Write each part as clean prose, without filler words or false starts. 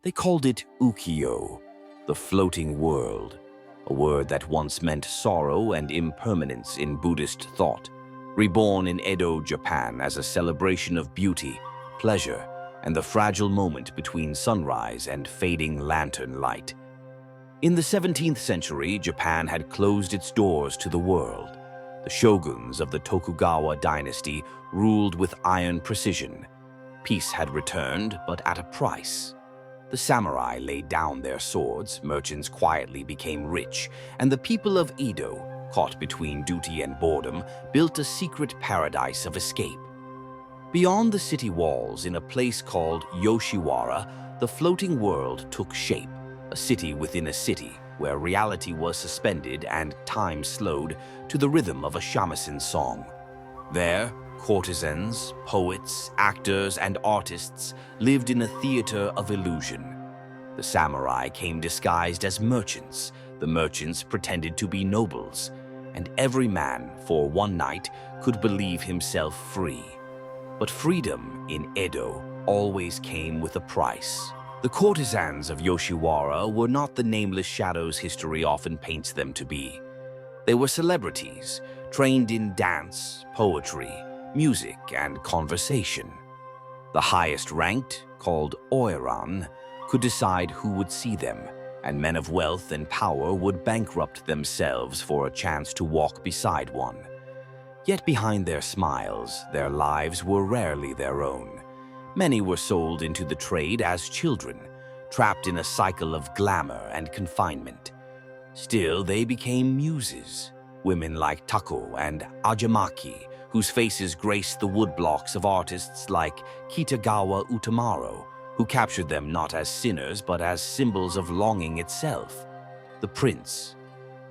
They called it Ukiyo, the floating world, a word that once meant sorrow and impermanence in Buddhist thought, reborn in Edo, Japan as a celebration of beauty, pleasure, and the fragile moment between sunrise and fading lantern light. In the 17th century, Japan had closed its doors to the world. The shoguns of the Tokugawa dynasty ruled with iron precision. Peace had returned, but at a price. The samurai laid down their swords, merchants quietly became rich, and the people of Edo, caught between duty and boredom, built a secret paradise of escape. Beyond the city walls, in a place called Yoshiwara, the floating world took shape, a city within a city, where reality was suspended and time slowed to the rhythm of a shamisen song. There, courtesans, poets, actors, and artists lived in a theater of illusion. The samurai came disguised as merchants, the merchants pretended to be nobles, and every man, for one night, could believe himself free. But freedom in Edo always came with a price. The courtesans of Yoshiwara were not the nameless shadows history often paints them to be. They were celebrities, trained in dance, poetry, music, and conversation. The highest ranked, called oiran, could decide who would see them, and men of wealth and power would bankrupt themselves for a chance to walk beside one. Yet behind their smiles, their lives were rarely their own. Many were sold into the trade as children, trapped in a cycle of glamour and confinement. Still, they became muses, women like Tako and Ajamaki, whose faces graced the woodblocks of artists like Kitagawa Utamaro, who captured them not as sinners but as symbols of longing itself. The prince,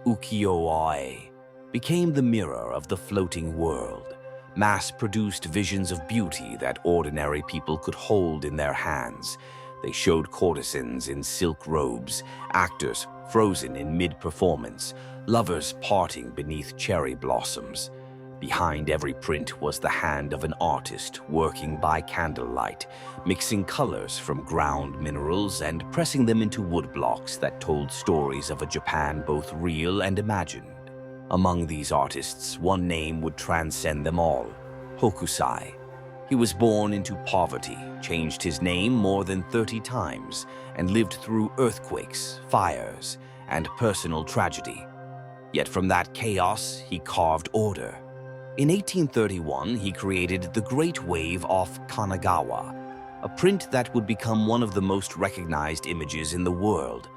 Ukiyo-e, became the mirror of the floating world, mass-produced visions of beauty that ordinary people could hold in their hands. They showed courtesans in silk robes, actors frozen in mid-performance, lovers parting beneath cherry blossoms. Behind every print was the hand of an artist working by candlelight, mixing colors from ground minerals and pressing them into woodblocks that told stories of a Japan both real and imagined. Among these artists, one name would transcend them all: Hokusai. He was born into poverty, changed his name more than 30 times, and lived through earthquakes, fires, and personal tragedy. Yet from that chaos, he carved order. In 1831, he created the Great Wave off Kanagawa, a print that would become one of the most recognized images in the world.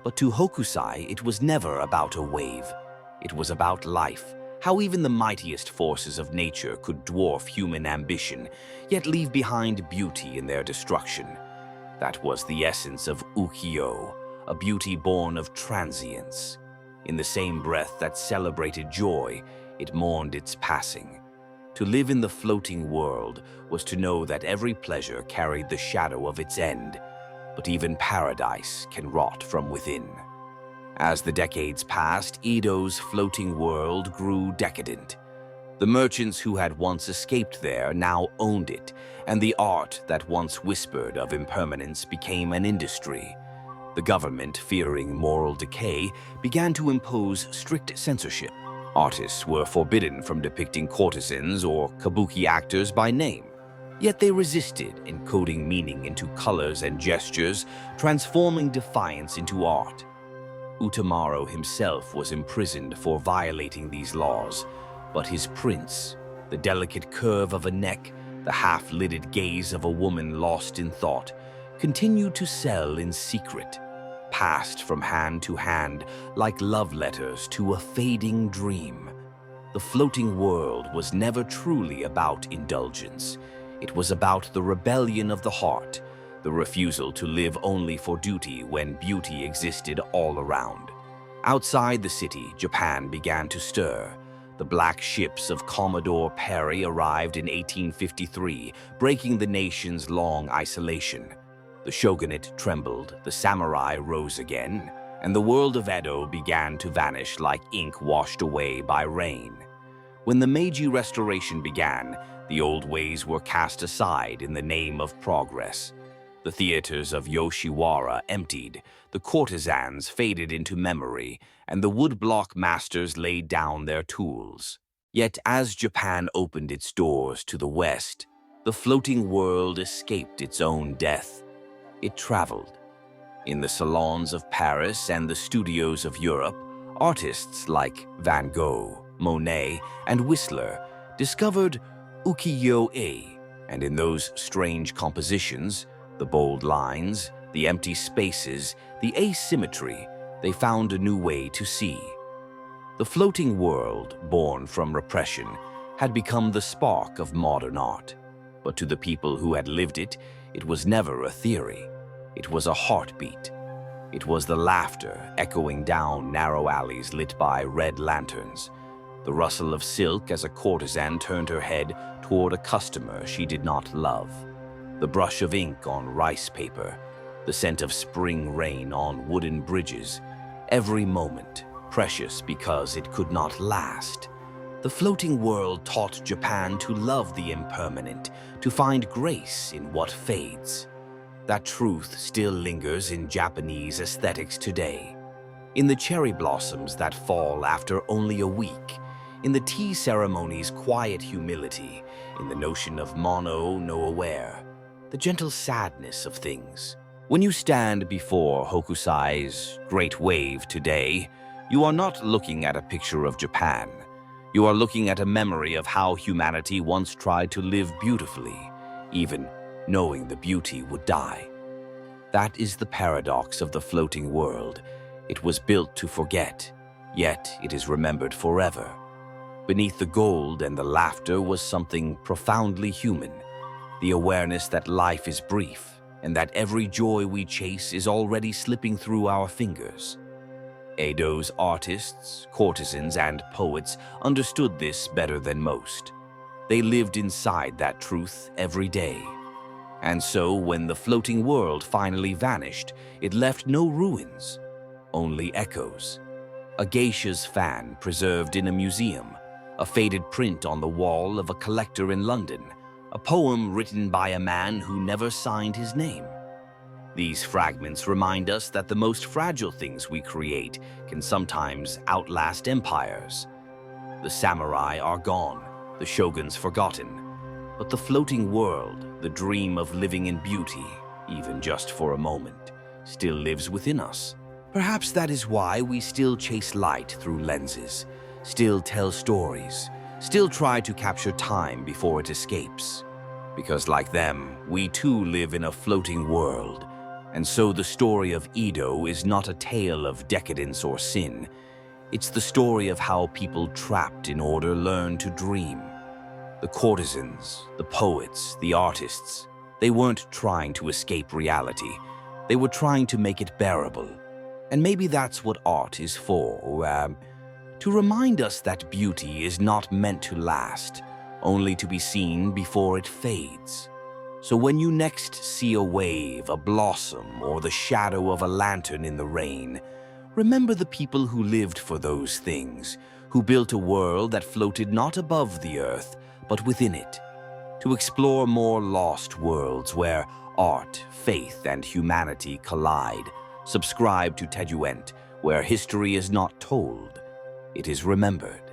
But to Hokusai, it was never about a wave. It was about life, how even the mightiest forces of nature could dwarf human ambition, yet leave behind beauty in their destruction. That was the essence of Ukiyo, a beauty born of transience. In the same breath that celebrated joy, it mourned its passing. To live in the floating world was to know that every pleasure carried the shadow of its end, but even paradise can rot from within. As the decades passed, Edo's floating world grew decadent. The merchants who had once escaped there now owned it, and the art that once whispered of impermanence became an industry. The government, fearing moral decay, began to impose strict censorship. Artists were forbidden from depicting courtesans or kabuki actors by name. Yet they resisted, encoding meaning into colors and gestures, transforming defiance into art. Utamaro himself was imprisoned for violating these laws, but his prince, the delicate curve of a neck, the half-lidded gaze of a woman lost in thought, continued to sell in secret, passed from hand to hand like love letters to a fading dream. The floating world was never truly about indulgence. It was about the rebellion of the heart, the refusal to live only for duty when beauty existed all around. Outside the city, Japan began to stir. The black ships of Commodore Perry arrived in 1853, breaking the nation's long isolation. The shogunate trembled, the samurai rose again, and the world of Edo began to vanish like ink washed away by rain. When the Meiji Restoration began, the old ways were cast aside in the name of progress. The theaters of Yoshiwara emptied, the courtesans faded into memory, and the woodblock masters laid down their tools. Yet as Japan opened its doors to the West, the floating world escaped its own death. It traveled. In the salons of Paris and the studios of Europe, artists like Van Gogh, Monet, and Whistler discovered Ukiyo-e, and in those strange compositions, the bold lines, the empty spaces, the asymmetry, they found a new way to see. The floating world, born from repression, had become the spark of modern art. But to the people who had lived it, it was never a theory. It was a heartbeat. It was the laughter echoing down narrow alleys lit by red lanterns, the rustle of silk as a courtesan turned her head toward a customer she did not love, the brush of ink on rice paper, the scent of spring rain on wooden bridges, every moment precious because it could not last. The floating world taught Japan to love the impermanent, to find grace in what fades. That truth still lingers in Japanese aesthetics today. In the cherry blossoms that fall after only a week, in the tea ceremony's quiet humility, in the notion of mono no aware, the gentle sadness of things. When you stand before Hokusai's great wave today, you are not looking at a picture of Japan. You are looking at a memory of how humanity once tried to live beautifully, even knowing the beauty would die. That is the paradox of the floating world. It was built to forget, yet it is remembered forever. Beneath the gold and the laughter was something profoundly human, the awareness that life is brief and that every joy we chase is already slipping through our fingers. Edo's artists, courtesans, and poets understood this better than most. They lived inside that truth every day. And so, when the floating world finally vanished, it left no ruins, only echoes. A geisha's fan preserved in a museum, a faded print on the wall of a collector in London, a poem written by a man who never signed his name. These fragments remind us that the most fragile things we create can sometimes outlast empires. The samurai are gone, the shoguns forgotten, but the floating world, the dream of living in beauty, even just for a moment, still lives within us. Perhaps that is why we still chase light through lenses, still tell stories, still try to capture time before it escapes. Because like them, we too live in a floating world. And so the story of Edo is not a tale of decadence or sin. It's the story of how people trapped in order learn to dream. The courtesans, the poets, the artists, they weren't trying to escape reality. They were trying to make it bearable. And maybe that's what art is for, to remind us that beauty is not meant to last, only to be seen before it fades. So when you next see a wave, a blossom, or the shadow of a lantern in the rain, remember the people who lived for those things, who built a world that floated not above the earth, but within it, to explore more lost worlds where art, faith, and humanity collide. Subscribe to Teduent, where history is not told, it is remembered.